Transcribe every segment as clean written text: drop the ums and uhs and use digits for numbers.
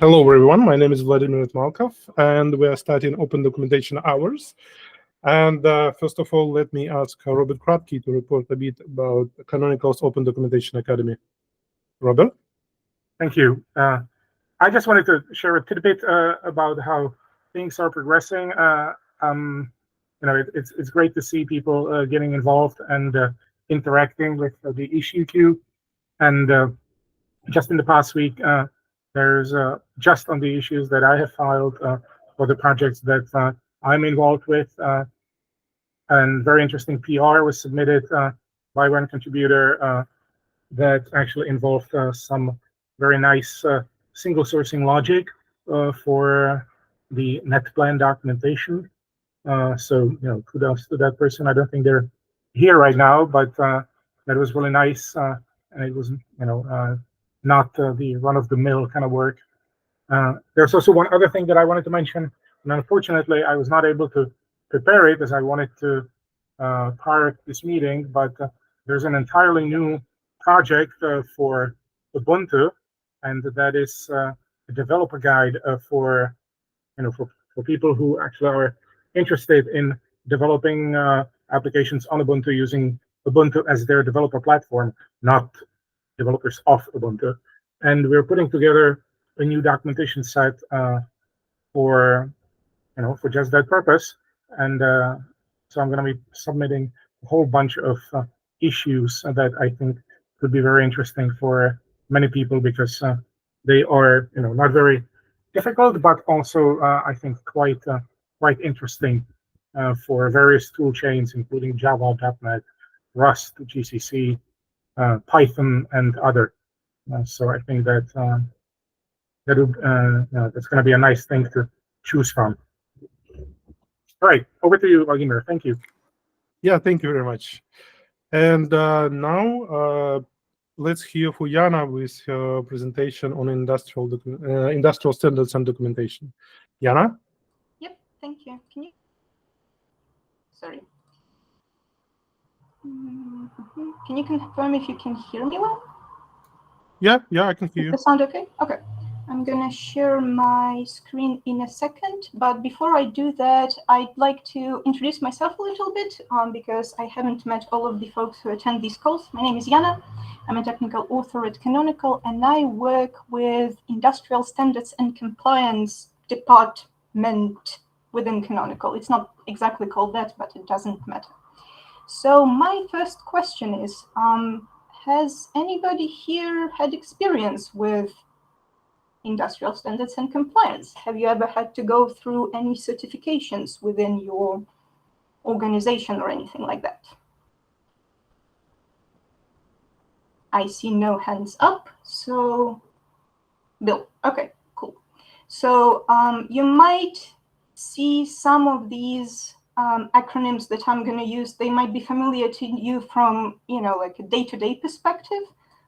Hello, everyone. My name is Vladimir Malkov, and we are starting Open Documentation Hours. And first of all, let me ask Robert Kratky to report a bit about Canonical's Open Documentation Academy. Robert? Thank you. I just wanted to share a tidbit about how things are progressing. It's great to see people getting involved and interacting with the issue queue. And just in the past week, there's just on the issues that I have filed for the projects that I'm involved with, and very interesting PR was submitted by one contributor that actually involved some very nice single sourcing logic for the net plan documentation. So kudos to that person. I don't think they're here right now, but that was really nice, and it was not the run-of-the-mill kind of work. There's also one other thing that I wanted to mention, and unfortunately I was not able to prepare it as I wanted to prior to this meeting, but there's an entirely new project for Ubuntu, and that is a developer guide for people who actually are interested in developing applications on Ubuntu using Ubuntu as their developer platform, not developers of Ubuntu. And we're putting together a new documentation set for just that purpose. And so I'm going to be submitting a whole bunch of issues that I think could be very interesting for many people, because they are not very difficult, but also I think quite interesting for various tool chains, including Java, .NET, Rust, GCC, Python, and other. So I think that that's going to be a nice thing to choose from. All right, over to you, Vladimir. Thank you. Yeah, thank you very much. And now let's hear from Jana with her presentation on industrial standards and documentation. Jana? Yep, thank you. Can you? Sorry. Can you confirm if you can hear me well? Yeah, I can hear you. Does the sound okay? Okay. I'm going to share my screen in a second, but before I do that, I'd like to introduce myself a little bit because I haven't met all of the folks who attend these calls. My name is Jana. I'm a technical author at Canonical, and I work with Industrial Standards and Compliance Department within Canonical. It's not exactly called that, but it doesn't matter. So my first question is, has anybody here had experience with industrial standards and compliance? Have you ever had to go through any certifications within your organization or anything like that? I see no hands up, so Bill. Okay, cool. So you might see some of these acronyms that I'm going to use. They might be familiar to you from, like a day-to-day perspective.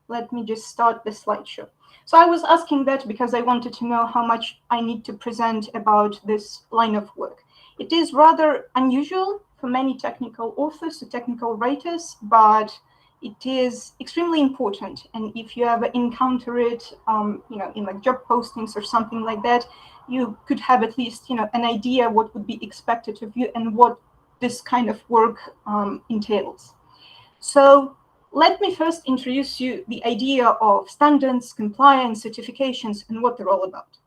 Let me just start the slideshow. So I was asking that because I wanted to know how much I need to present about this line of work. It is rather unusual for many technical authors or technical writers, but it is extremely important. And if you ever encounter it, in like job postings or something like that, you could have at least, an idea what would be expected of you and what this kind of work entails. So let me first introduce you the idea of standards, compliance, certifications, and what they're all about.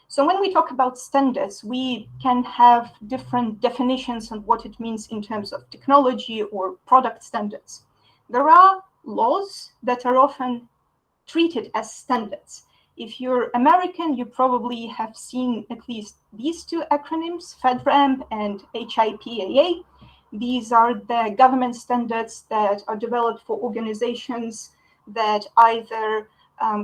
So when we talk about standards, we can have different definitions on what it means in terms of technology or product standards. There are laws that are often treated as standards. If you're American, you probably have seen at least these two acronyms, FedRAMP and HIPAA. These are the government standards that are developed for organizations that either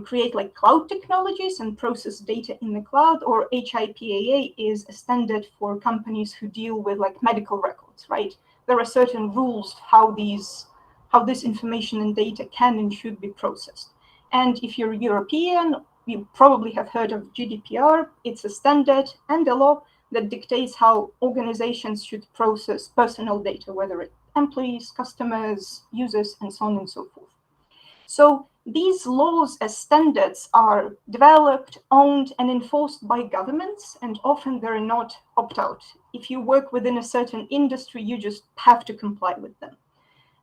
create like cloud technologies and process data in the cloud, or HIPAA is a standard for companies who deal with like medical records, right? There are certain rules how this information and data can and should be processed. And if you're European, you probably have heard of GDPR. It's a standard and a law that dictates how organizations should process personal data, whether it's employees, customers, users, and so on and so forth. So these laws as standards are developed, owned, and enforced by governments, and often they're not opt-out. If you work within a certain industry, you just have to comply with them.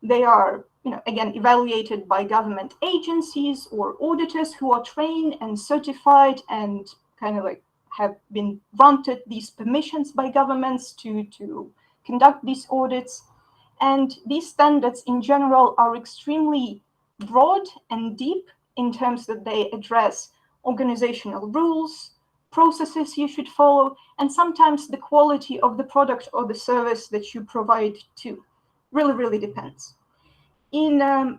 They are, again, evaluated by government agencies or auditors who are trained and certified and kind of like have been granted these permissions by governments to conduct these audits. And these standards in general are extremely broad and deep in terms that they address organizational rules, processes you should follow, and sometimes the quality of the product or the service that you provide too. Really depends. In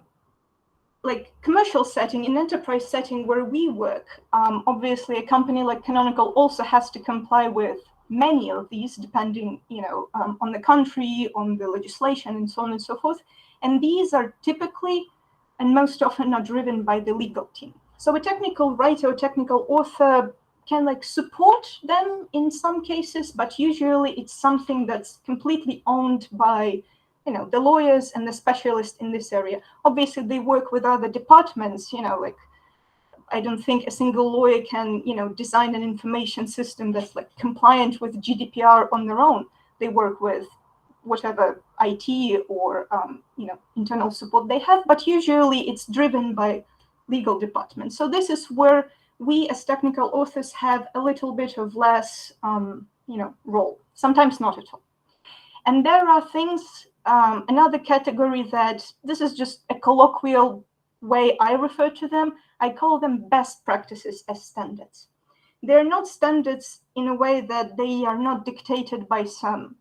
like commercial setting, in enterprise setting where we work, obviously a company like Canonical also has to comply with many of these, depending, on the country, on the legislation, and so on and so forth. And these are typically and most often are driven by the legal team. So a technical writer or technical author can like support them in some cases, but usually it's something that's completely owned by the lawyers and the specialists in this area. Obviously, they work with other departments, like I don't think a single lawyer can, design an information system that's like compliant with GDPR on their own. They work with whatever IT or, internal support they have, but usually it's driven by legal departments. So this is where we as technical authors have a little bit of less, role, sometimes not at all. And there are things, another category that this is just a colloquial way I refer to them. I call them best practices as standards. They're not standards in a way that they are not dictated by some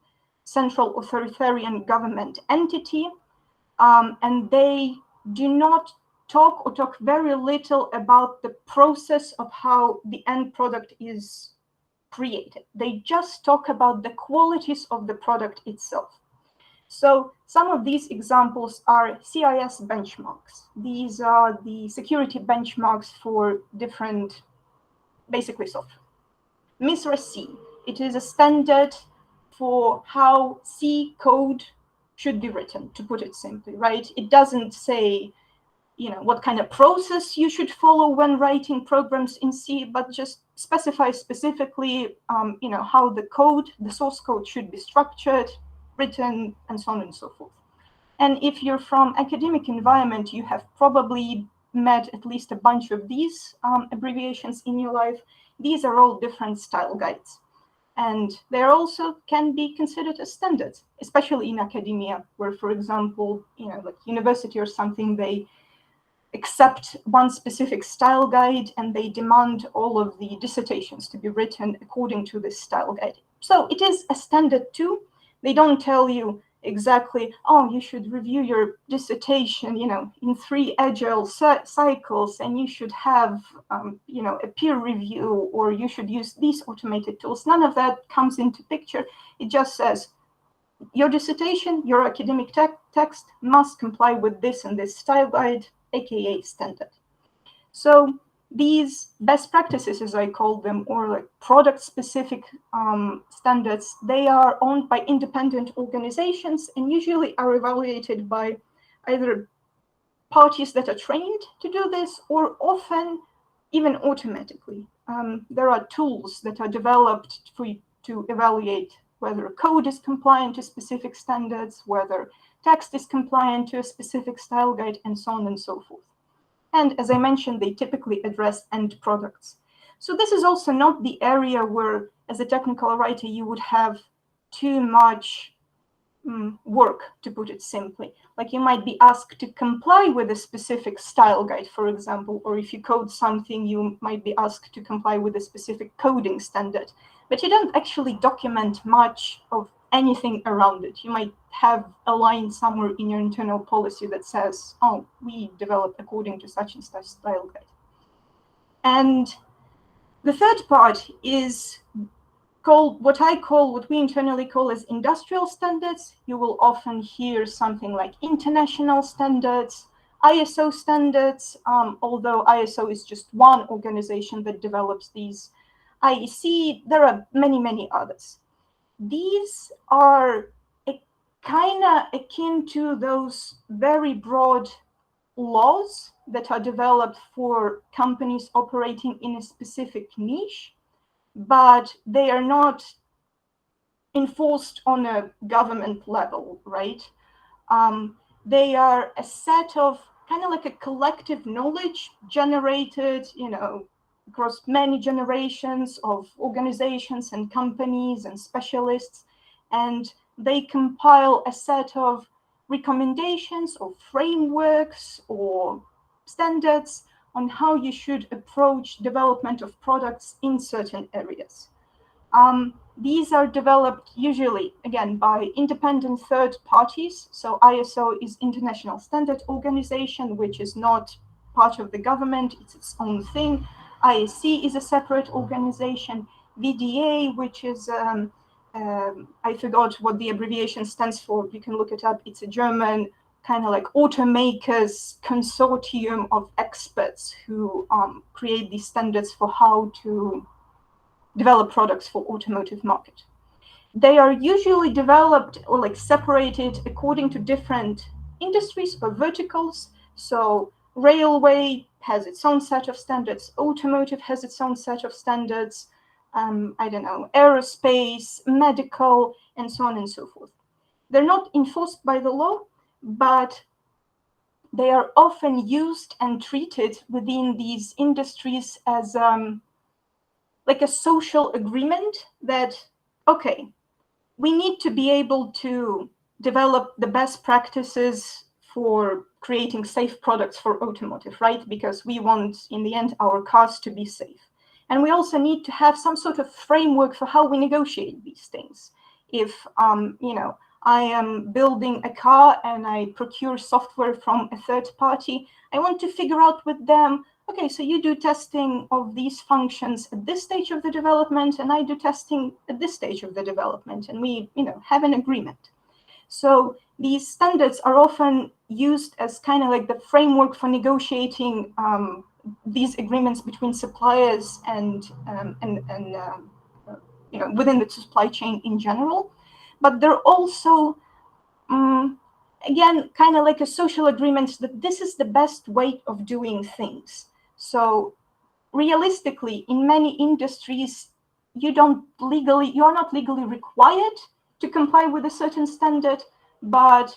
central authoritarian government entity, and they do not talk very little about the process of how the end product is created. They just talk about the qualities of the product itself. So some of these examples are CIS benchmarks. These are the security benchmarks for different, basically software. MISRA C, it is a standard for how C code should be written, to put it simply, right? It doesn't say, what kind of process you should follow when writing programs in C, but just specify specifically, how the code, the source code should be structured, written, and so on and so forth. And if you're from academic environment, you have probably met at least a bunch of these abbreviations in your life. These are all different style guides. And they also can be considered as standards, especially in academia, where, for example, like university or something, they accept one specific style guide and they demand all of the dissertations to be written according to this style guide. So it is a standard too. They don't tell you exactly, oh, you should review your dissertation, in 3 agile cycles, and you should have, a peer review, or you should use these automated tools. None of that comes into picture. It just says, your dissertation, your academic text must comply with this and this style guide, aka standard. So these best practices, as I call them, or like product-specific standards, they are owned by independent organizations and usually are evaluated by either parties that are trained to do this or often even automatically. There are tools that are developed for you to evaluate whether code is compliant to specific standards, whether text is compliant to a specific style guide, and so on and so forth. And as I mentioned, they typically address end products. So this is also not the area where, as a technical writer, you would have too much work, to put it simply. Like you might be asked to comply with a specific style guide, for example, or if you code something, you might be asked to comply with a specific coding standard. But you don't actually document much of anything around it. You might have a line somewhere in your internal policy that says, oh, we develop according to such and such style guide. And the third part is called what we internally call as industrial standards. You will often hear something like international standards, ISO standards, although ISO is just one organization that develops these. IEC, there are many, many others. These are kind of akin to those very broad laws that are developed for companies operating in a specific niche, but they are not enforced on a government level, right? They are a set of kind of like a collective knowledge generated, across many generations of organizations and companies and specialists, and they compile a set of recommendations or frameworks or standards on how you should approach development of products in certain areas. These are developed usually, again, by independent third parties. So ISO is International Standard Organization, which is not part of the government, it's its own thing. ISC is a separate organization. VDA, which is, I forgot what the abbreviation stands for, you can look it up, it's a German kind of like automakers consortium of experts who create these standards for how to develop products for automotive market. They are usually developed or like separated according to different industries or verticals. So railway has its own set of standards, automotive has its own set of standards, I don't know, aerospace, medical, and so on and so forth. They're not enforced by the law, but they are often used and treated within these industries as like a social agreement that, okay, we need to be able to develop the best practices for creating safe products for automotive, right? Because we want, in the end, our cars to be safe. And we also need to have some sort of framework for how we negotiate these things. If, I am building a car and I procure software from a third party, I want to figure out with them, okay, so you do testing of these functions at this stage of the development, and I do testing at this stage of the development, and we, have an agreement. So these standards are often used as kind of like the framework for negotiating these agreements between suppliers and within the supply chain in general. But they're also again, kind of like a social agreement that this is the best way of doing things. So realistically, in many industries, you are not legally required to comply with a certain standard, but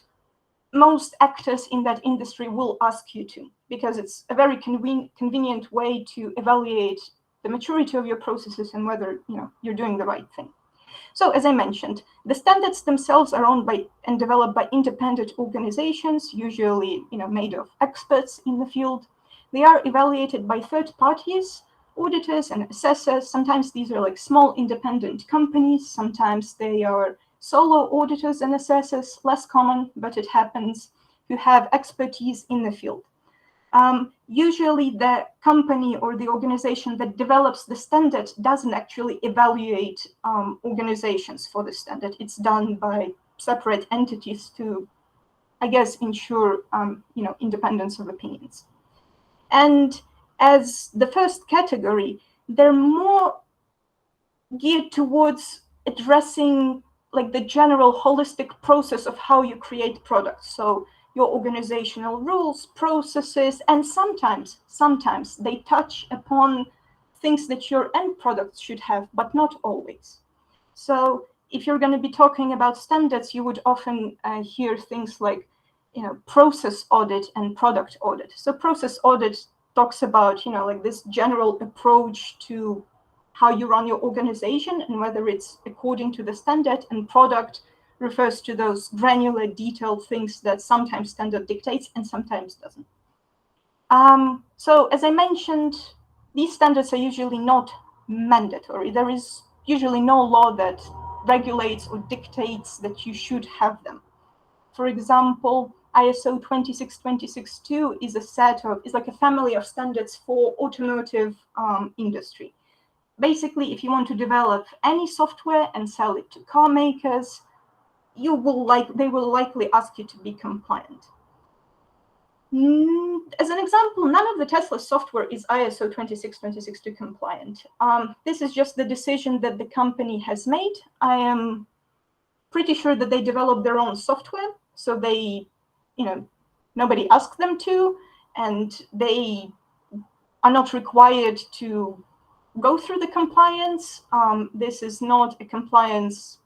most actors in that industry will ask you to, because it's a very convenient way to evaluate the maturity of your processes and whether you're doing the right thing. So as I mentioned, the standards themselves are owned by and developed by independent organizations, usually made of experts in the field. They are evaluated by third parties, auditors and assessors. Sometimes these are like small independent companies. Sometimes they are solo auditors and assessors, less common, but it happens, who have expertise in the field. Usually the company or the organization that develops the standard doesn't actually evaluate organizations for the standard. It's done by separate entities to, I guess, ensure independence of opinions. And as the first category, they're more geared towards addressing like the general holistic process of how you create products. So your organizational rules, processes, and sometimes they touch upon things that your end products should have, but not always. So if you're going to be talking about standards, you would often hear things like, process audit and product audit. So process audit talks about, like this general approach to how you run your organization and whether it's according to the standard, and product refers to those granular, detailed things that sometimes standard dictates and sometimes doesn't. So as I mentioned, these standards are usually not mandatory. There is usually no law that regulates or dictates that you should have them. For example, ISO 26262 is like a family of standards for automotive industry. Basically, if you want to develop any software and sell it to car makers, they will likely ask you to be compliant. As an example, none of the Tesla software is ISO 26262 compliant. This is just the decision that the company has made. I am pretty sure that they developed their own software, so they, nobody asked them to, and they are not required to go through the compliance. This is not a compliance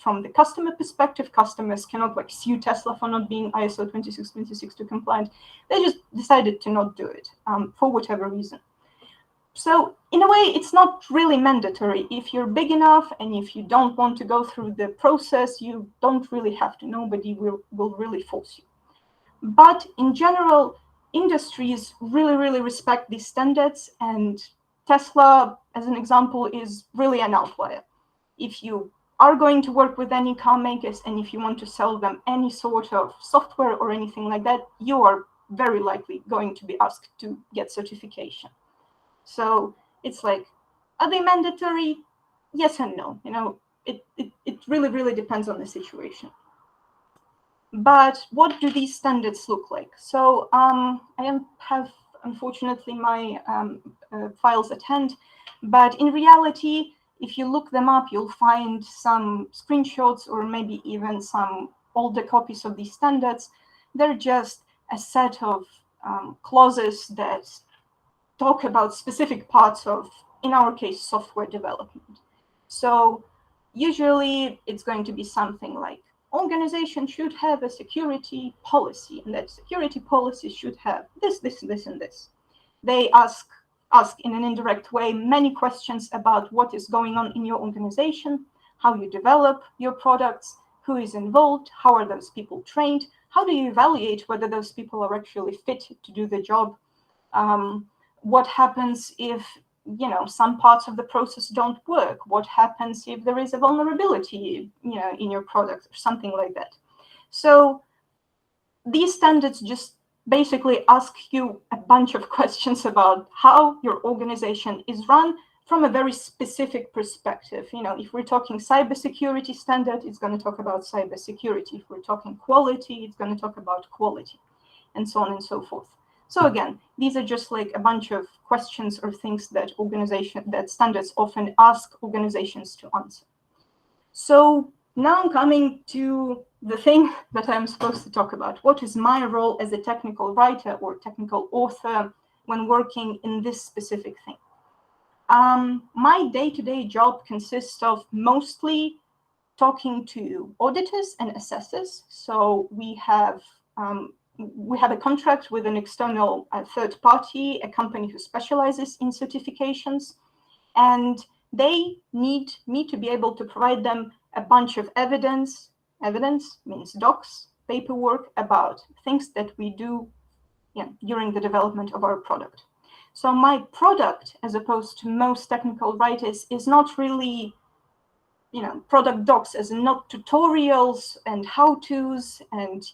from the customer perspective. Customers cannot like sue Tesla for not being ISO 26262 compliant. They just decided to not do it for whatever reason. So in a way, it's not really mandatory. If you're big enough and if you don't want to go through the process, you don't really have to. Nobody will really force you. But in general, industries really respect these standards, and Tesla, as an example, is really an outlier. If you are going to work with any car makers and if you want to sell them any sort of software or anything like that, you are very likely going to be asked to get certification. So it's like, are they mandatory? Yes and no. You know, it really depends on the situation. But what do these standards look like? So I have, unfortunately, my files at hand, but in reality, if you look them up, you'll find some screenshots or maybe even some older copies of these standards. They're just a set of clauses that talk about specific parts of, in our case, software development. So usually it's going to be something like, organization should have a security policy, and that security policy should have this, and this. They ask in an indirect way many questions about what is going on in your organization, how you develop your products, who is involved, how are those people trained, how do you evaluate whether those people are actually fit to do the job, what happens if some parts of the process don't work, what happens if there is a vulnerability in your product or something like that. So these standards just basically ask you a bunch of questions about how your organization is run from a very specific perspective. If we're talking cybersecurity standard, it's going to talk about cybersecurity. If we're talking quality, it's going to talk about quality, and so on and so forth. So again, these are just like a bunch of questions or things that standards often ask organizations to answer. So now I'm coming to the thing that I'm supposed to talk about. What is my role as a technical writer or technical author when working in this specific thing? My day-to-day job consists of mostly talking to auditors and assessors. So we have a contract with an external third party, a company who specializes in certifications, and they need me to be able to provide them a bunch of evidence. Evidence means docs, paperwork about things that we do during the development of our product. So my product, as opposed to most technical writers, is not really product docs, as in not tutorials and how-tos and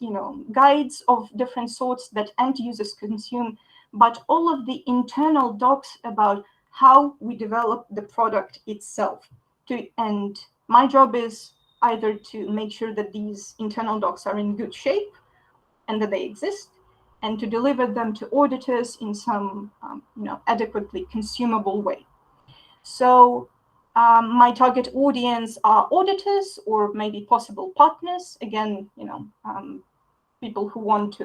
guides of different sorts that end users consume, but all of the internal docs about how we develop the product itself. And my job is either to make sure that these internal docs are in good shape and that they exist, and to deliver them to auditors in some adequately consumable way. So my target audience are auditors or maybe possible partners. Again,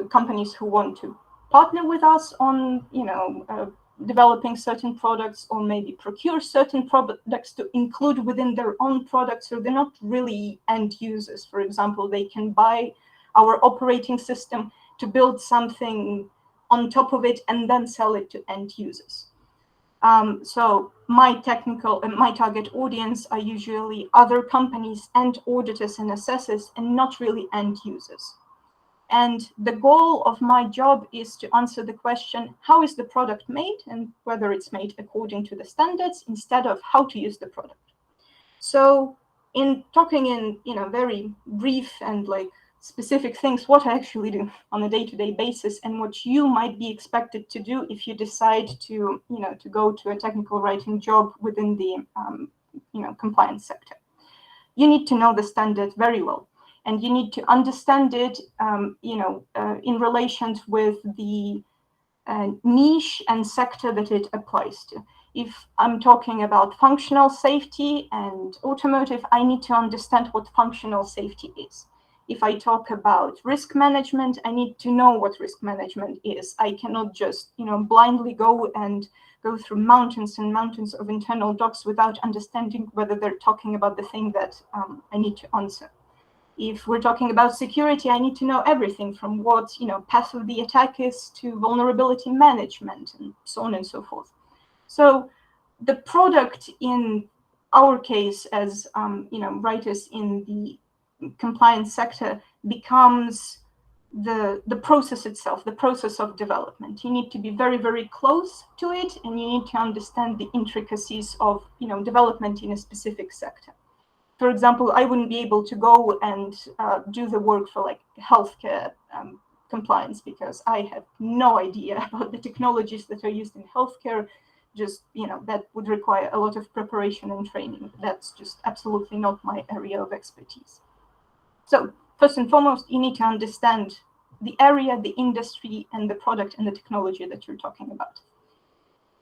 companies who want to partner with us on, developing certain products, or maybe procure certain products to include within their own products. So they're not really end users. For example, they can buy our operating system to build something on top of it and then sell it to end users. So my target audience are usually other companies and auditors and assessors, and not really end users. And the goal of my job is to answer the question, how is the product made, and whether it's made according to the standards, instead of how to use the product. So in talking in very brief and specific things, what I actually do on a day-to-day basis, and what you might be expected to do if you decide to go to a technical writing job within the compliance sector. You need to know the standard very well, and you need to understand it in relation with the niche and sector that it applies to. If I'm talking about functional safety and automotive, I need to understand what functional safety is. If I talk about risk management, I need to know what risk management is. I cannot just, blindly go through mountains and mountains of internal docs without understanding whether they're talking about the thing that I need to answer. If we're talking about security, I need to know everything from what, path of the attack is to vulnerability management and so on and so forth. So the product in our case as, writers in the compliance sector becomes the process itself, the process of development. You need to be very, very close to it, and you need to understand the intricacies of, development in a specific sector. For example, I wouldn't be able to go and do the work for like healthcare compliance because I have no idea about the technologies that are used in healthcare. Just, that would require a lot of preparation and training. That's just absolutely not my area of expertise. So first and foremost, you need to understand the area, the industry, and the product and the technology that you're talking about.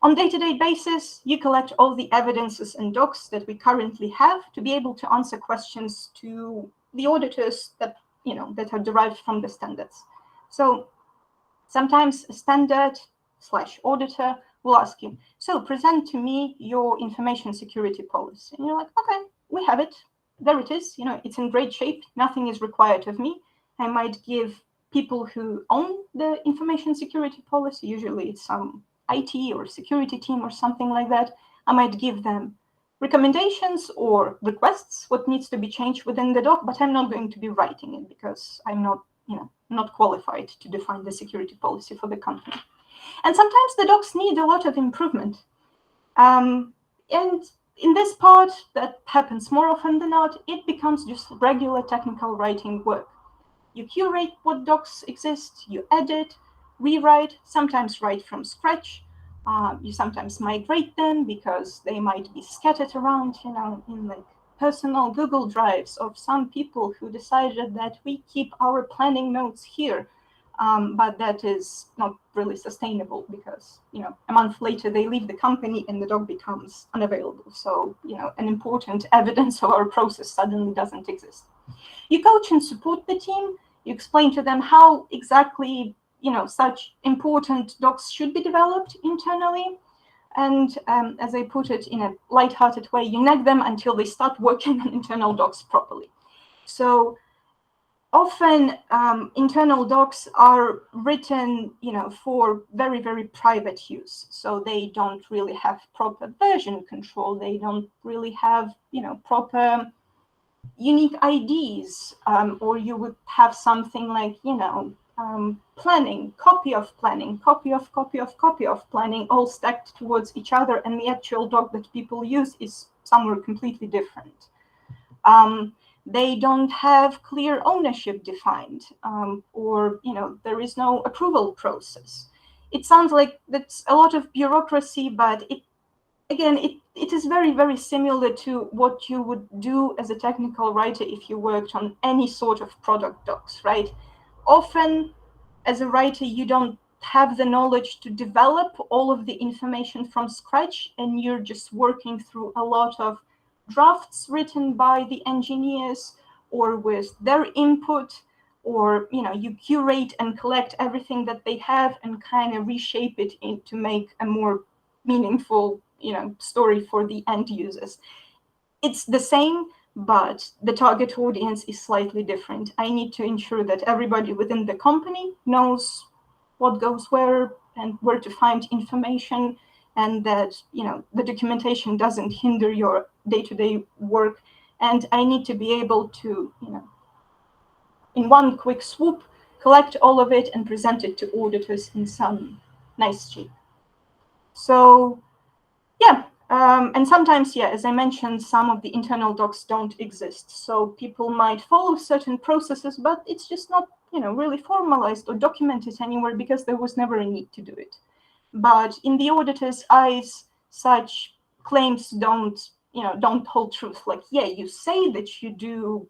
On a day-to-day basis, you collect all the evidences and docs that we currently have to be able to answer questions to the auditors that, that are derived from the standards. So sometimes a standard/auditor will ask you, so present to me your information security policy. And you're like, okay, we have it. There it is. It's in great shape. Nothing is required of me. I might give people who own the information security policy, usually it's some IT or security team or something like that, I might give them recommendations or requests, what needs to be changed within the doc, but I'm not going to be writing it because I'm not, not qualified to define the security policy for the company. And sometimes the docs need a lot of improvement. And in this part, that happens more often than not, it becomes just regular technical writing work. You curate what docs exist, you edit, rewrite, sometimes write from scratch. You sometimes migrate them because they might be scattered around, in like personal Google Drives of some people who decided that we keep our planning notes here. But that is not really sustainable because, a month later they leave the company and the doc becomes unavailable. So, an important evidence of our process suddenly doesn't exist. You coach and support the team. You explain to them how exactly, such important docs should be developed internally. And as I put it in a lighthearted way, you nag them until they start working on internal docs properly. So often internal docs are written, for very, very private use. So they don't really have proper version control. They don't really have, proper unique IDs, or you would have something like, planning, copy of planning, copy of planning, all stacked towards each other, and the actual doc that people use is somewhere completely different. They don't have clear ownership defined, or there is no approval process. It sounds like that's a lot of bureaucracy, but it is very, very similar to what you would do as a technical writer if you worked on any sort of product docs, right? Often, as a writer, you don't have the knowledge to develop all of the information from scratch, and you're just working through a lot of drafts written by the engineers or with their input, or you curate and collect everything that they have and kind of reshape it to make a more meaningful story for the end users. It's the same, but the target audience is slightly different. I need to ensure that everybody within the company knows what goes where and where to find information, and that the documentation doesn't hinder your day-to-day work. And I need to be able to in one quick swoop collect all of it and present it to auditors in some nice shape. So yeah, and sometimes, as I mentioned, some of the internal docs don't exist. So people might follow certain processes, but it's just not, really formalized or documented anywhere because there was never a need to do it. But in the auditor's eyes, such claims don't hold truth. Like, yeah, you say that you do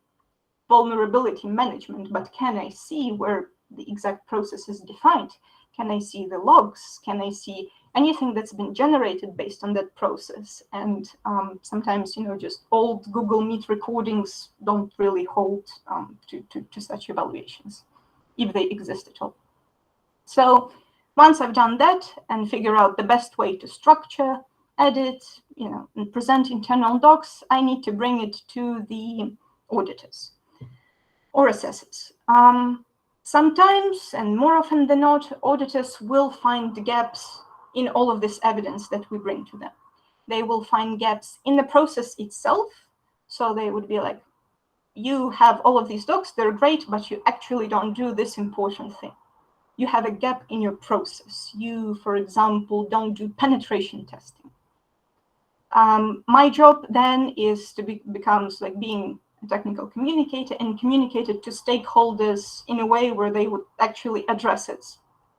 vulnerability management, but can I see where the exact process is defined? Can I see the logs? Can I see anything that's been generated based on that process? And sometimes, just old Google Meet recordings don't really hold to such evaluations, if they exist at all. So once I've done that and figure out the best way to structure, edit, and present internal docs, I need to bring it to the auditors or assessors. Sometimes, and more often than not, auditors will find gaps in all of this evidence that we bring to them. They will find gaps in the process itself. So they would be like, you have all of these docs, they're great, but you actually don't do this important thing. You have a gap in your process. You, for example, don't do penetration testing. My job then is to becomes like being a technical communicator and communicate it to stakeholders in a way where they would actually address it,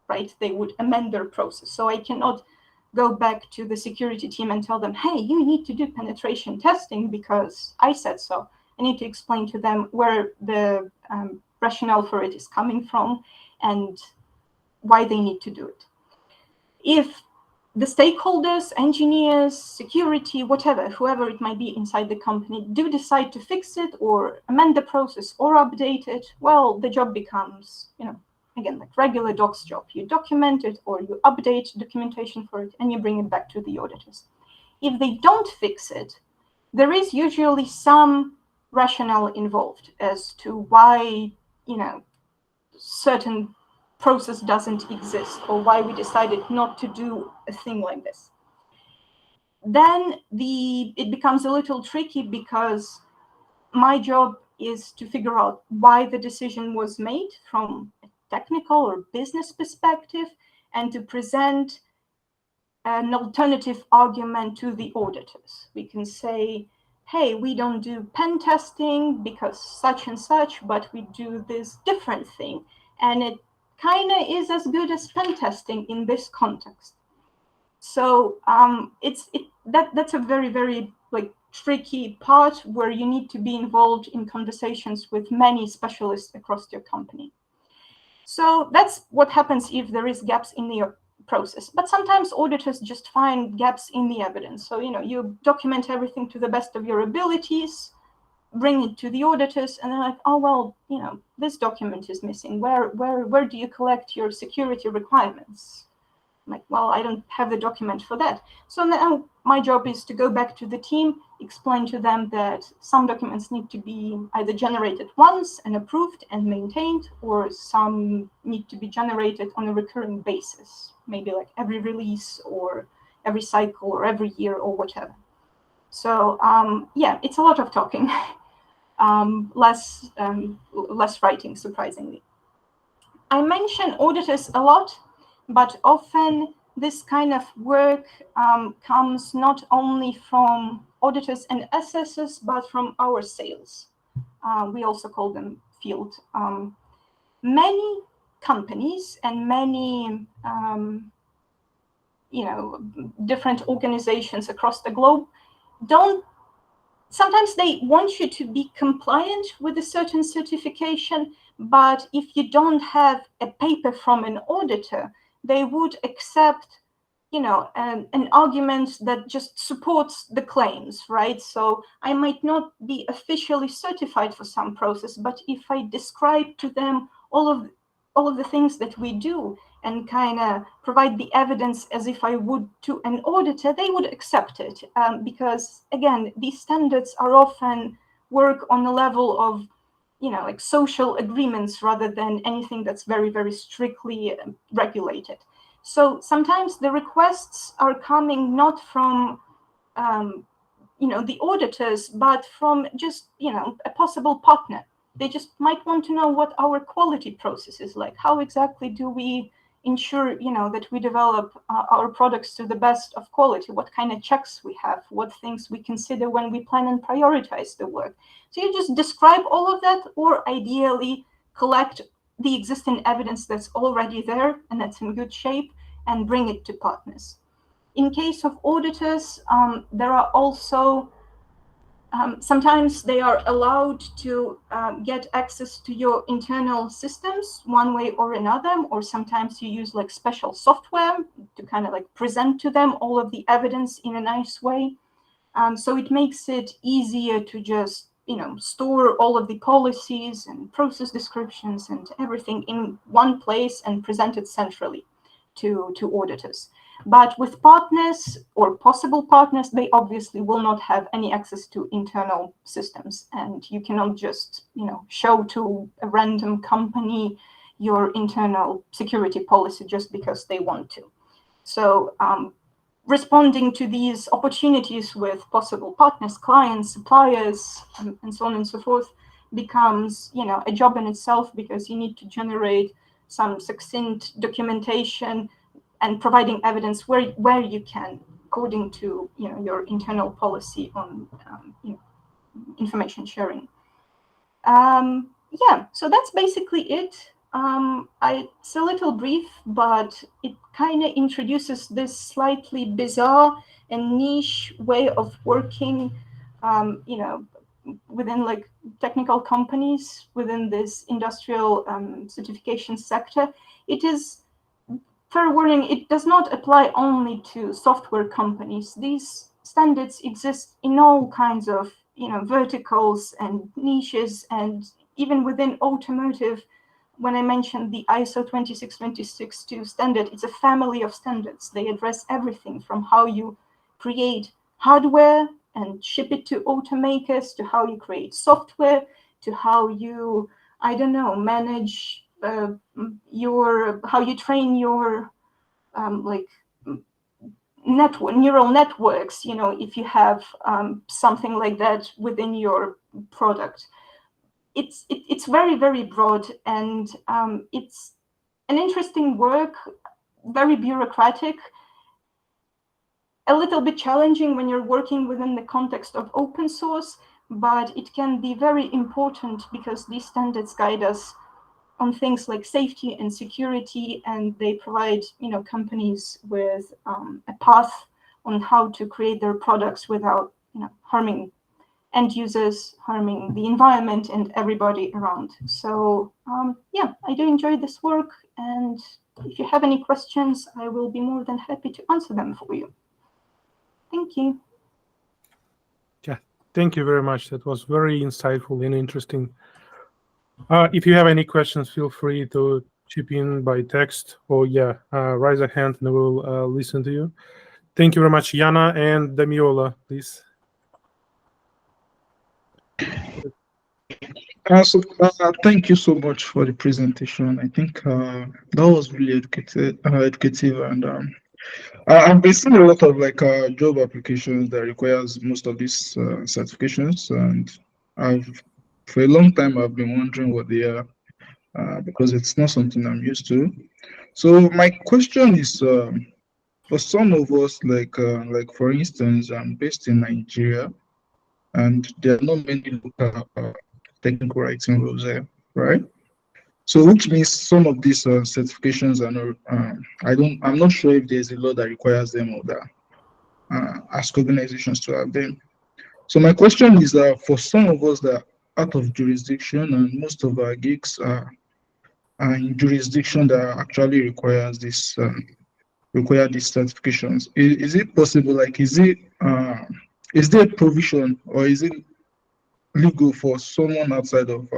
right? They would amend their process. So I cannot go back to the security team and tell them, hey, you need to do penetration testing because I said so. I need to explain to them where the rationale for it is coming from and why they need to do it. If the stakeholders, engineers, security, whatever, whoever it might be inside the company, do decide to fix it or amend the process or update it, well, the job becomes, again, like regular docs job. You document it or you update documentation for it and you bring it back to the auditors. If they don't fix it, there is usually some rationale involved as to why, certain process doesn't exist or why we decided not to do a thing like this. Then it becomes a little tricky because my job is to figure out why the decision was made from a technical or business perspective and to present an alternative argument to the auditors. We can say, hey, we don't do pen testing because such and such, but we do this different thing. And it kind of is as good as pen testing in this context. So that's a very, very tricky part where you need to be involved in conversations with many specialists across your company. So that's what happens if there is gaps in the process. But sometimes auditors just find gaps in the evidence. So you document everything to the best of your abilities, bring it to the auditors, and they're like, oh, well, this document is missing. Where do you collect your security requirements? I'm like, well, I don't have the document for that. So now my job is to go back to the team, explain to them that some documents need to be either generated once and approved and maintained, or some need to be generated on a recurring basis, maybe like every release or every cycle or every year or whatever. So yeah, it's a lot of talking. Less writing, surprisingly. I mention auditors a lot, but often this kind of work comes not only from auditors and assessors, but from our sales. We also call them field. Many companies and many different organizations across the globe sometimes they want you to be compliant with a certain certification, but if you don't have a paper from an auditor, they would accept, an argument that just supports the claims, right? So I might not be officially certified for some process, but if I describe to them all of the things that we do and kind of provide the evidence as if I would to an auditor, they would accept it. Because again, these standards are often work on the level of, social agreements rather than anything that's very, very strictly regulated. So sometimes the requests are coming not from, the auditors, but from just, a possible partner. They just might want to know what our quality process is like. How exactly do we ensure, that we develop our products to the best of quality? What kind of checks we have? What things we consider when we plan and prioritize the work? So you just describe all of that, or ideally collect the existing evidence that's already there and that's in good shape and bring it to partners. In case of auditors, there are also Sometimes they are allowed to get access to your internal systems one way or another, or sometimes you use like special software to kind of like present to them all of the evidence in a nice way. So it makes it easier to just, store all of the policies and process descriptions and everything in one place and present it centrally to auditors. But with partners or possible partners, they obviously will not have any access to internal systems, and you cannot just, show to a random company your internal security policy just because they want to. So responding to these opportunities with possible partners, clients, suppliers, and so on and so forth becomes, a job in itself, because you need to generate some succinct documentation and providing evidence where you can, according to your internal policy on information sharing. Yeah, so that's basically it. It's a little brief, but it kind of introduces this slightly bizarre and niche way of working, within like technical companies within this industrial certification sector. It is, fair warning, it does not apply only to software companies. These standards exist in all kinds of verticals and niches, and even within automotive. When I mentioned the ISO 26262 standard, it's a family of standards. They address everything from how you create hardware and ship it to automakers, to how you create software, to how you, manage how you train your neural networks, if you have something like that within your product. It's very, very broad, and it's an interesting work, very bureaucratic, a little bit challenging when you're working within the context of open source, but it can be very important because these standards guide us on things like safety and security, and they provide companies with a path on how to create their products without harming end users, harming the environment and everybody around. So yeah, I do enjoy this work, and if you have any questions, I will be more than happy to answer them for you. Thank you. Yeah, thank you very much. That was very insightful and interesting. If you have any questions, feel free to chip in by text, or raise a hand and we'll listen to you. Thank you very much, Yana and Damiola, please. Thank you so much for the presentation. I think that was really educative, and I've been seeing a lot of job applications that requires most of these certifications, and for a long time I've been wondering what they are, because it's not something I'm used to. So my question is, for some of us, like for instance, I'm based in Nigeria, and there are not many local technical writing rules there, right? So which means some of these certifications are not, I'm not sure if there's a law that requires them or that ask organizations to have them. So my question is that for some of us that are out of jurisdiction, and most of our gigs are in jurisdiction that actually requires this these certifications, is it possible, is there a provision, or is it legal for someone outside of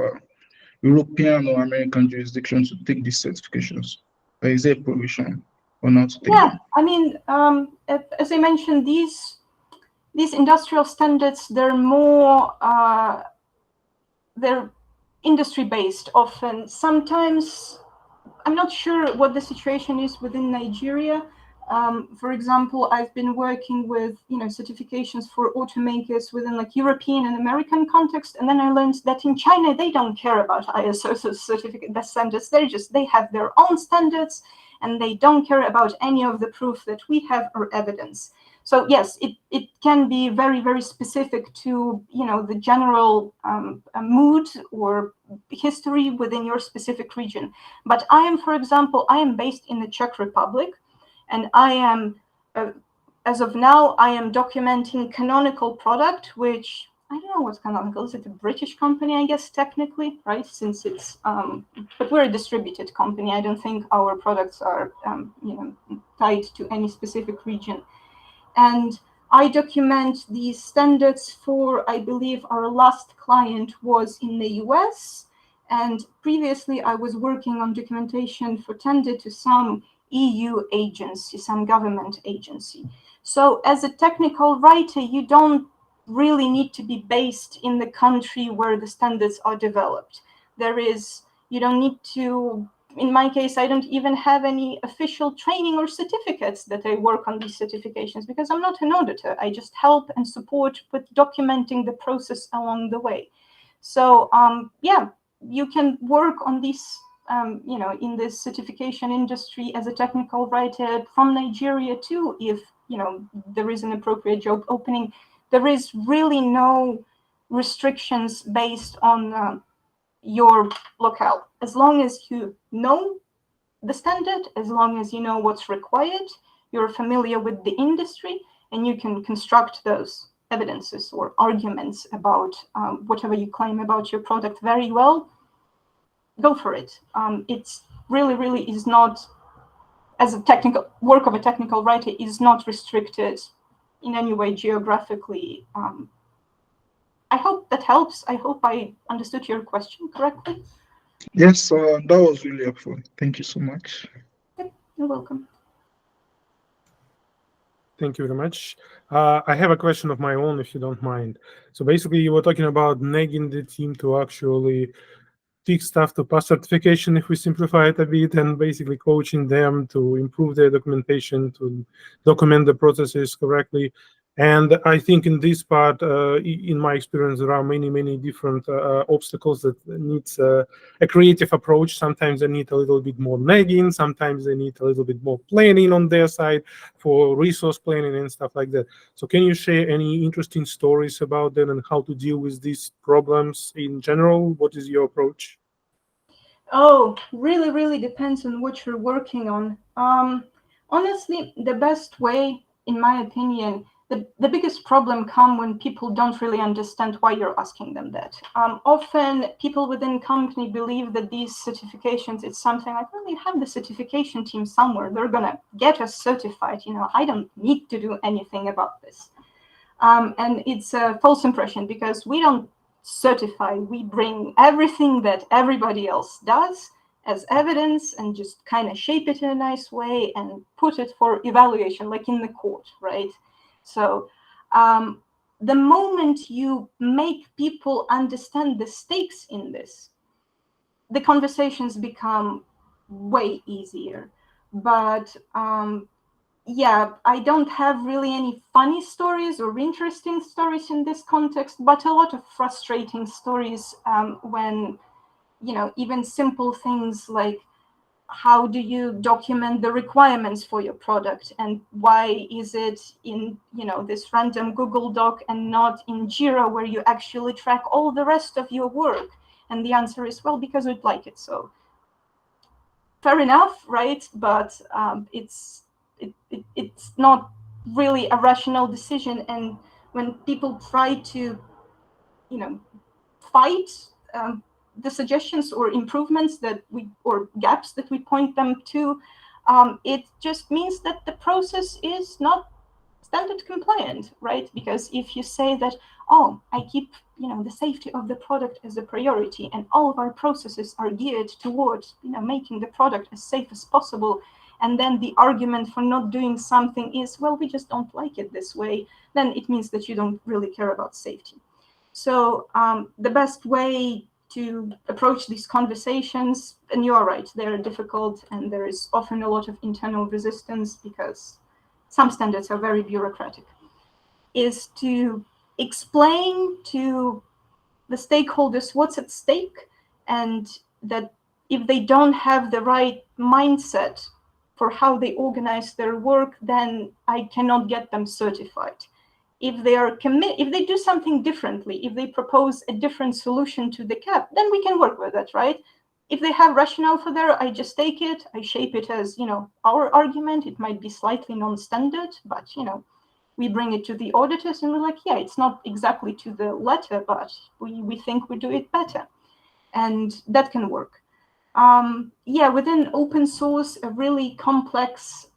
European or American jurisdiction to take these certifications? Or is there a provision on how to take them? I mean, as I mentioned, these industrial standards, they're more they're industry based often. Sometimes I'm not sure what the situation is within Nigeria. For example, I've been working with certifications for automakers within like European and American context, and then I learned that in China they don't care about ISO certificate standards. They have their own standards, and they don't care about any of the proof that we have or evidence. So yes, it can be very, very specific to the general mood or history within your specific region. But for example, I am based in the Czech Republic, and I am, as of now, I am documenting Canonical product, which I don't know what's Canonical. Is it a British company, I guess, technically, right? Since it's, but we're a distributed company. I don't think our products are, tied to any specific region. And I document these standards for, I believe our last client was in the US. And previously I was working on documentation for tender to some EU agency, some government agency. So as a technical writer, you don't really need to be based in the country where the standards are developed. You don't need to, in my case, I don't even have any official training or certificates that I work on these certifications because I'm not an auditor. I just help and support with documenting the process along the way. So yeah, you can work on this, in this certification industry as a technical writer from Nigeria too, if there is an appropriate job opening. There is really no restrictions based on your locale. As long as you know the standard, as long as you know what's required, you're familiar with the industry, and you can construct those evidences or arguments about whatever you claim about your product very well, go for it. It's really is not, as a technical work of a technical writer, is not restricted in any way geographically. I hope that helps. I hope I understood your question correctly. Yes, that was really helpful. Thank you so much. You're welcome. Thank you very much. I have a question of my own, if you don't mind. So basically, you were talking about nagging the team to actually fix stuff to pass certification, if we simplify it a bit, and basically coaching them to improve their documentation, to document the processes correctly. And I think in this part, in my experience, there are many different obstacles that needs a creative approach. Sometimes they need a little bit more nagging. Sometimes they need a little bit more planning on their side for resource planning and stuff like that. So can you share any interesting stories about that and how to deal with these problems in general? What is your approach? Oh, really depends on what you're working on. Honestly, the best way, in my opinion, the biggest problem come when people don't really understand why you're asking them that. Often people within company believe that these certifications, it's something like, well, we have the certification team somewhere. They're gonna get us certified. I don't need to do anything about this. And it's a false impression because we don't certify. We bring everything that everybody else does as evidence and just kind of shape it in a nice way and put it for evaluation, like in the court, right? So the moment you make people understand the stakes in this, the conversations become way easier. But yeah, I don't have really any funny stories or interesting stories in this context, but a lot of frustrating stories when, even simple things like, how do you document the requirements for your product, and why is it in this random Google Doc and not in Jira where you actually track all the rest of your work? And the answer is, well, because we'd like it so. Fair enough, right? But it's not really a rational decision. And when people try to fight the suggestions or improvements or gaps that we point them to, it just means that the process is not standard compliant, right? Because if you say that, oh, I keep the safety of the product as a priority, and all of our processes are geared towards making the product as safe as possible, and then the argument for not doing something is, well, we just don't like it this way, then it means that you don't really care about safety. So the best way to approach these conversations, and you are right, they're difficult, and there is often a lot of internal resistance because some standards are very bureaucratic, is to explain to the stakeholders what's at stake, and that if they don't have the right mindset for how they organize their work, then I cannot get them certified. If they are if they do something differently, if they propose a different solution to the cap, then we can work with it, right? If they have rationale for there, I just take it, I shape it as our argument. It might be slightly non-standard, but we bring it to the auditors and we're like, yeah, it's not exactly to the letter, but we think we do it better. And that can work. Yeah, within open source, a really complex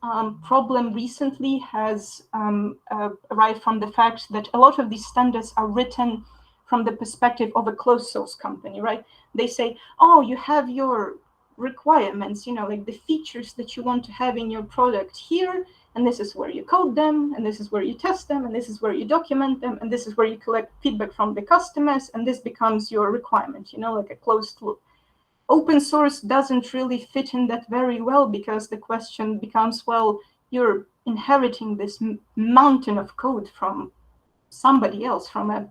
problem recently has arrived from the fact that a lot of these standards are written from the perspective of a closed source company, right? They say, oh, you have your requirements, like the features that you want to have in your product here, and this is where you code them, and this is where you test them, and this is where you document them, and this is where you collect feedback from the customers, and this becomes your requirement, like a closed loop. Open source doesn't really fit in that very well, because the question becomes, well, you're inheriting this mountain of code from somebody else, from a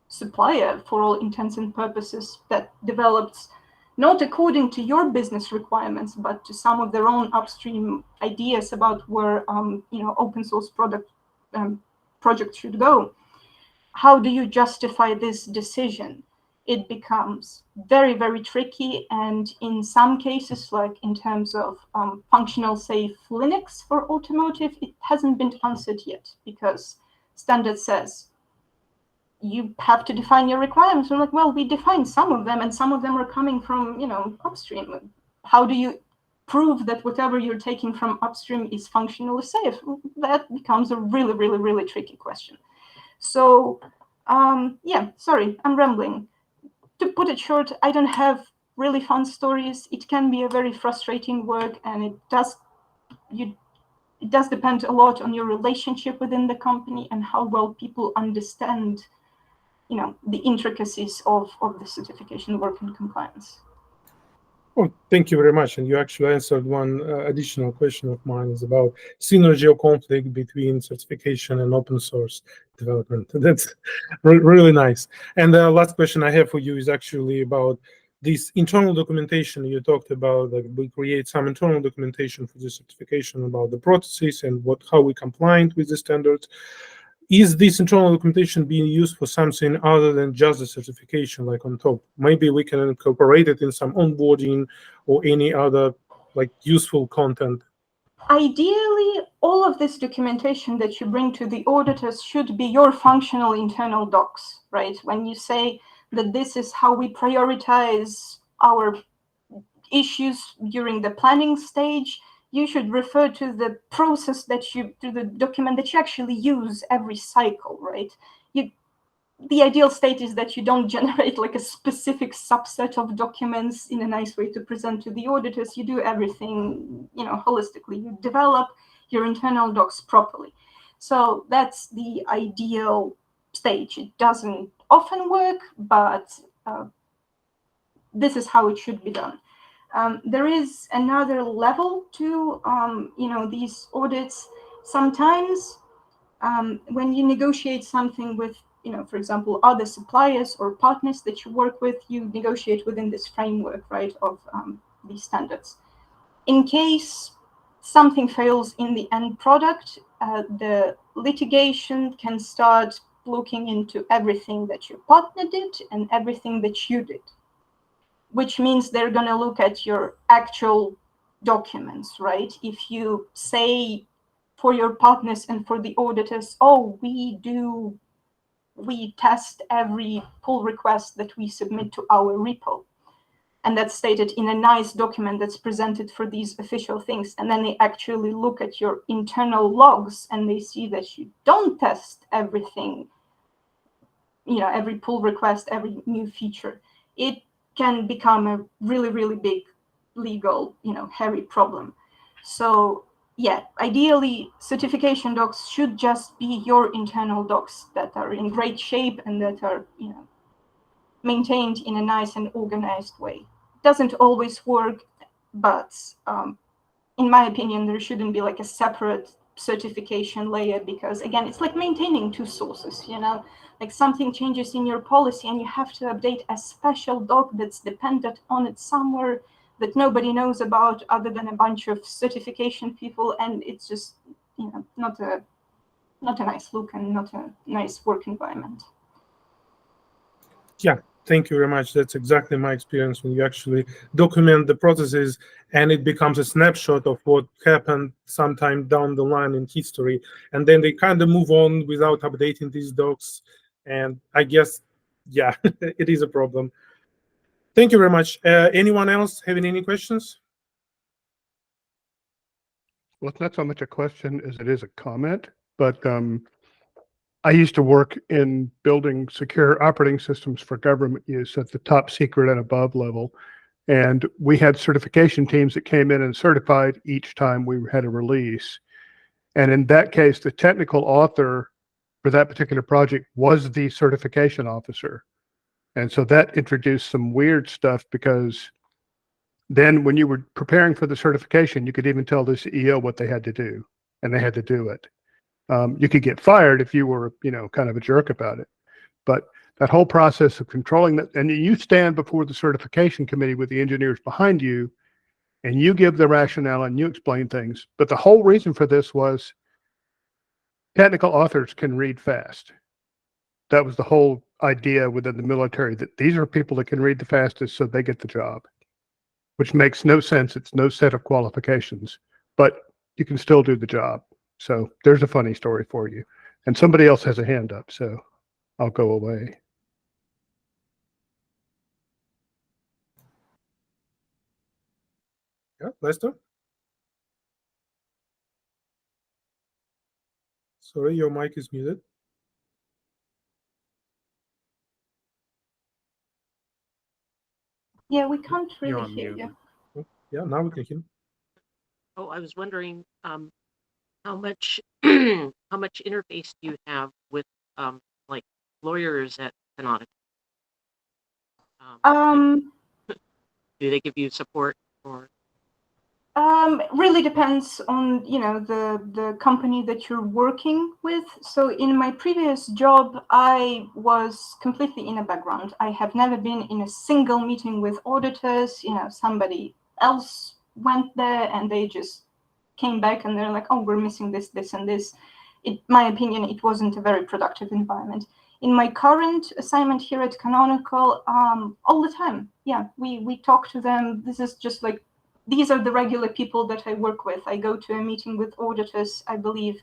supplier for all intents and purposes, that develops not according to your business requirements, but to some of their own upstream ideas about where open source project should go. How do you justify this decision? It becomes very, very tricky. And in some cases, like in terms of functional safe Linux for automotive, it hasn't been answered yet, because standard says you have to define your requirements. I'm like, well, we defined some of them, and some of them are coming from, upstream. How do you prove that whatever you're taking from upstream is functionally safe? That becomes a really, really, really tricky question. So, yeah, sorry, I'm rambling. To put it short, I don't have really fun stories. It can be a very frustrating work, and it does depend a lot on your relationship within the company and how well people understand, the intricacies of the certification work and compliance. Oh, thank you very much. And you actually answered one additional question of mine, is about synergy or conflict between certification and open source development. That's really nice. And the last question I have for you is actually about this internal documentation you talked about. Like, we create some internal documentation for the certification about the processes and how we compliant with the standards. Is this internal documentation being used for something other than just the certification, like on top? Maybe we can incorporate it in some onboarding or any other useful content. Ideally, all of this documentation that you bring to the auditors should be your functional internal docs, right? When you say that this is how we prioritize our issues during the planning stage, you should refer to the process to the document that you actually use every cycle, right? The ideal state is that you don't generate like a specific subset of documents in a nice way to present to the auditors. You do everything, holistically. You develop your internal docs properly. So that's the ideal stage. It doesn't often work, but this is how it should be done. There is another level to, these audits. Sometimes when you negotiate something with, for example, other suppliers or partners that you work with, you negotiate within this framework, right, of these standards. In case something fails in the end product, the litigation can start looking into everything that your partner did and everything that you did, which means they're going to look at your actual documents, right? If you say for your partners and for the auditors, oh, we test every pull request that we submit to our repo, and that's stated in a nice document that's presented for these official things, and then they actually look at your internal logs and they see that you don't test everything, every pull request, every new feature, it can become a really, really big legal, hairy problem. So yeah, ideally, certification docs should just be your internal docs that are in great shape and that are, maintained in a nice and organized way. Doesn't always work, but in my opinion, there shouldn't be like a separate certification layer, because again, it's like maintaining two sources, like something changes in your policy and you have to update a special doc that's dependent on it somewhere that nobody knows about other than a bunch of certification people, and it's just not a nice look and not a nice work environment. Yeah, Thank you very much. That's exactly my experience when you actually document the processes and it becomes a snapshot of what happened sometime down the line in history. And then they kind of move on without updating these docs. And I guess, yeah, it is a problem. Thank you very much. Anyone else having any questions? Well, it's not so much a question as it is a comment, but I used to work in building secure operating systems for government use at the top secret and above level. And we had certification teams that came in and certified each time we had a release. And in that case, the technical author for that particular project was the certification officer. And so that introduced some weird stuff, because then when you were preparing for the certification, you could even tell the CEO what they had to do, and they had to do it. You could get fired if you were, kind of a jerk about it. But that whole process of controlling that, and you stand before the certification committee with the engineers behind you, and you give the rationale and you explain things. But the whole reason for this was technical authors can read fast. That was the whole idea within the military, that these are people that can read the fastest, so they get the job, which makes no sense. It's no set of qualifications, but you can still do the job. So there's a funny story for you. And somebody else has a hand up, so I'll go away. Yeah, Lester? Sorry, your mic is muted. Yeah, we can't You're really on hear mute. you. Yeah, now we can hear. Oh, I was wondering how much how much interface do you have with like lawyers at Canonical? Do they give you support, or? Really depends on the company that you're working with. So in my previous job, I was completely in a background. I have never been in a single meeting with auditors. Somebody else went there and they just came back and they're like, oh, we're missing this, this, and this. In my opinion, it wasn't a very productive environment. In my current assignment here at Canonical, all the time, yeah, we talk to them. This is just like, these are the regular people that I work with. I go to a meeting with auditors, I believe,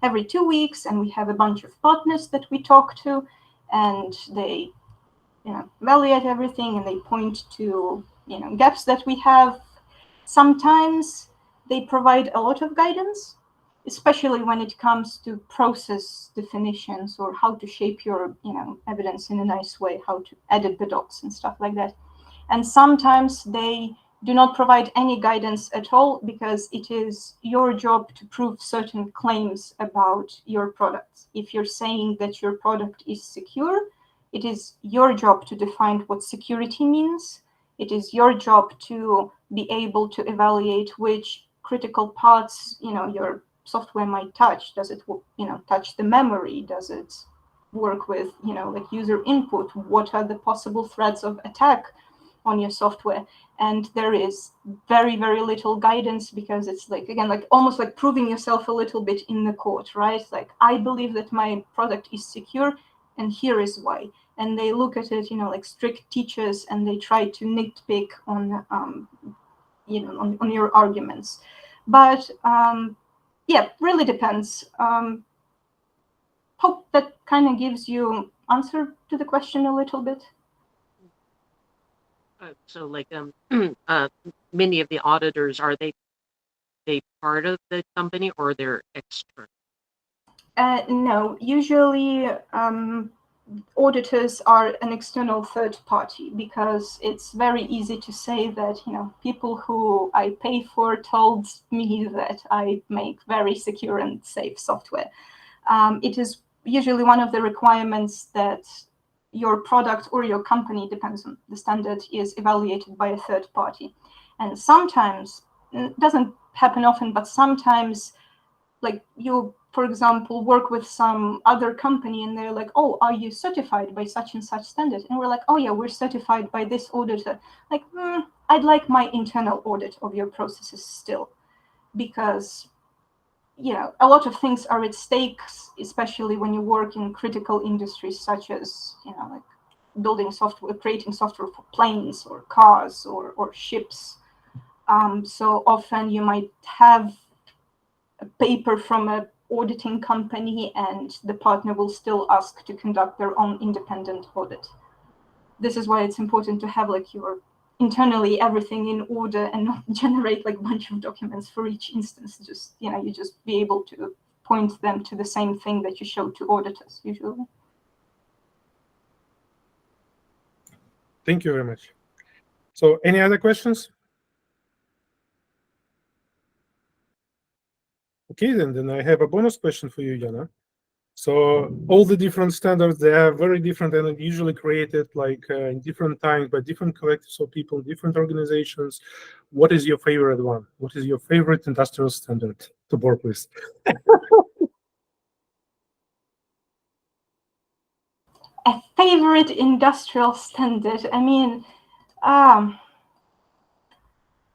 every 2 weeks, and we have a bunch of partners that we talk to, and they, evaluate everything, and they point to, gaps that we have. Sometimes they provide a lot of guidance, especially when it comes to process definitions or how to shape your, evidence in a nice way, how to edit the docs and stuff like that. And sometimes they do not provide any guidance at all, because it is your job to prove certain claims about your products. If you're saying that your product is secure, it is your job to define what security means. It is your job to be able to evaluate which critical parts, your software might touch. Does it, touch the memory? Does it work with, like user input? What are the possible threats of attack on your software? And there is very, very little guidance, because it's like, again, like almost like proving yourself a little bit in the court, right? Like, I believe that my product is secure, and here is why. And they look at it, like strict teachers, and they try to nitpick on, on your arguments. But yeah, really depends. Hope that kind of gives you answer to the question a little bit. So like many of the auditors, are they part of the company, or they're external? No, usually auditors are an external third party, because it's very easy to say that, people who I pay for told me that I make very secure and safe software. It is usually one of the requirements that your product or your company, depends on the standard, is evaluated by a third party. And sometimes, it doesn't happen often, but sometimes, like, you, for example, work with some other company and they're like, oh, are you certified by such and such standard? And we're like, oh yeah, we're certified by this auditor. Like, I'd like my internal audit of your processes still, because a lot of things are at stake, especially when you work in critical industries such as, like building software, creating software for planes or cars or ships. So often you might have a paper from an auditing company, and the partner will still ask to conduct their own independent audit. This is why it's important to have like your internally everything in order and not generate like a bunch of documents for each instance. Just, you just be able to point them to the same thing that you show to auditors usually. Thank you very much. So any other questions? Okay, then I have a bonus question for you, Jana. So all the different standards, they are very different and usually created like in different times by different collectives of people, different organizations. What is your favorite one? What is your favorite industrial standard to work with? A favorite industrial standard? I mean,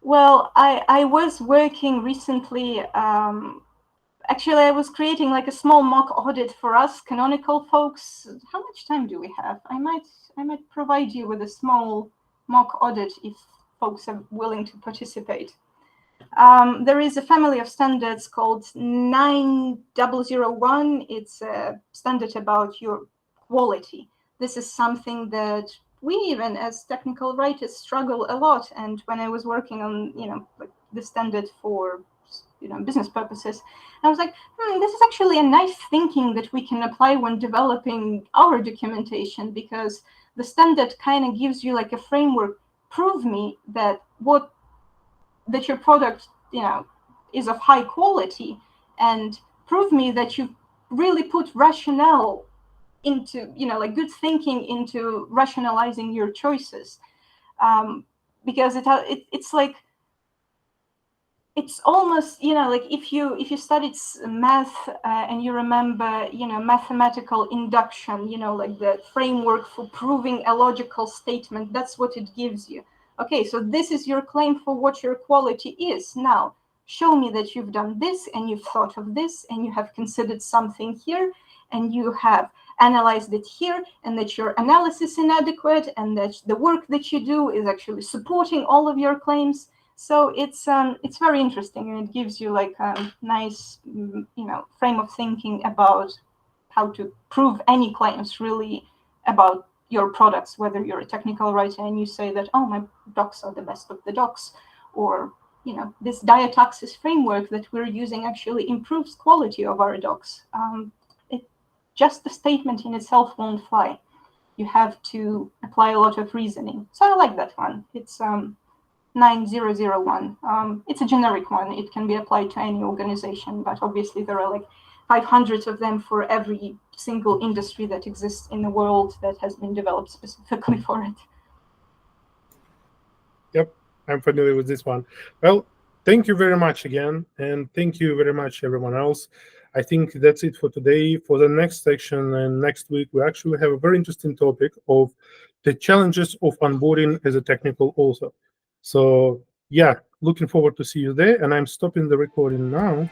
well, I was working recently. Actually, I was creating like a small mock audit for us Canonical folks. How much time do we have? I might provide you with a small mock audit if folks are willing to participate. There is a family of standards called 9001. It's a standard about your quality. This is something that we even as technical writers struggle a lot. And when I was working on, like the standard for, business purposes, I was like, this is actually a nice thinking that we can apply when developing our documentation, because the standard kind of gives you like a framework. Prove me that your product, is of high quality, and prove me that you really put rationale into, like good thinking into rationalizing your choices. Because it's like, it's almost, like if you studied math and you remember, mathematical induction, like the framework for proving a logical statement, that's what it gives you. Okay, so this is your claim for what your quality is. Now, show me that you've done this and you've thought of this and you have considered something here and you have analyzed it here, and that your analysis is inadequate and that the work that you do is actually supporting all of your claims. So it's very interesting, and it gives you like a nice, frame of thinking about how to prove any claims really about your products, whether you're a technical writer and you say that, oh, my docs are the best of the docs, or, this diataxis framework that we're using actually improves quality of our docs. Just the statement in itself won't fly. You have to apply a lot of reasoning. So I like that one. It's 9001. It's a generic one. It can be applied to any organization, but obviously there are like 500 of them for every single industry that exists in the world that has been developed specifically for it. Yep, I'm familiar with this one. Well, thank you very much again, and thank you very much everyone else. I think that's it for today. For the next section and next week, we actually have a very interesting topic of the challenges of onboarding as a technical author. So yeah, looking forward to see you there, and I'm stopping the recording now.